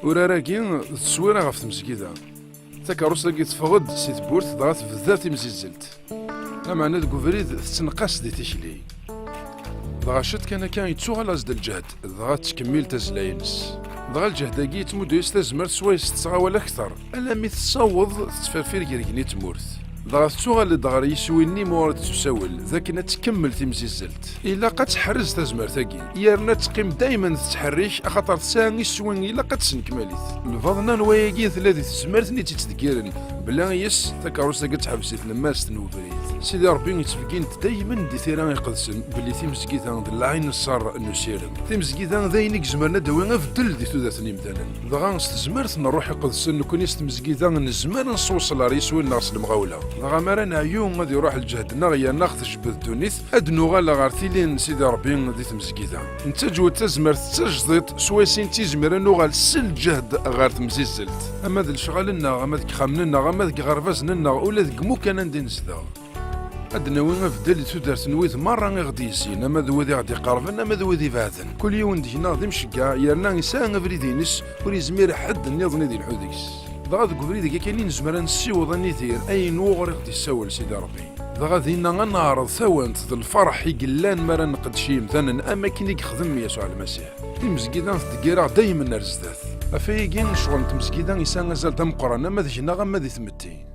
وراراكي تصويره غف تمزكيدا تاكاروساكي تفقد سي تبورت دغا تبدا تمزيزلت لا معنى ديك فريد تنقص دي تيكلي دغا شت كان يتسوغ د الجهد دغا تكمل تزلاينس دغا الجهد-اكي تمود يستزمر سوا يستسغى ولا اكثر الا مي تصوض تفرفير كيركني تمورت دغا تسوغ دغا يسويني مورد تساول ذاك تكمل تمزيزلت الا قد تحرز تزمرتاكي يارنا تقيم دائما تتحرش خاطر تساني سوين الا قد تسنكماليت الفضنا نواياكي ثلاثه تزمرتني تتذكرن بلا يس تاكاروساكي تحبسيت لماس تنوبريت سيدي ربي يتفكين دايما دي ثيران يقدسن بلي تيمزكيتا العين الصار نسيرن تيمزكيتا ذاينك زمرنا داوينا فدل دي ثلاثه مثلا دغا استزمرت نروح يقدسن كون يستمزكيتا نزمر نصوص لاريس وين ناقص المغاوله دغا مرنا عيون غادي يروح الجهد غيا ناخذ جبد تونس ادنو غالا غار تيلين سيدي ربي دي تمزكيتا انت جوت تزمرت تجديد سواسين تيزمر انو غال سل جهد غار تمزيزلت اما ذا الشغالنا اما ذاك خامننا اما ذاك غرفازنا ولا ذاك مو كان ندير نزدا أدنى وين فدل تودرت نويت مرة غادي يسين أما ذوذي غادي يقربن أما ذوذي بعثن كل يوم دينا ذي مشقا يرنا إنسان فريدينس وليزمير حد نيضني ذي الحوديكس دغا ذوك فريدك كاينين نزمر نسيوض نيثير أي نوغ غادي يسول سيدي ربي دغا ذينا غنعرض ثوانت ذا الفرح يقلان مرة نقد شي مثلا أماكن يخدم يسوع المسيح تيمزكيدا تدقيرا دايما رزدات أفايقين شغل تمزكيدا إنسان غزال تمقران أما ذي جنا غما ذي ثمتي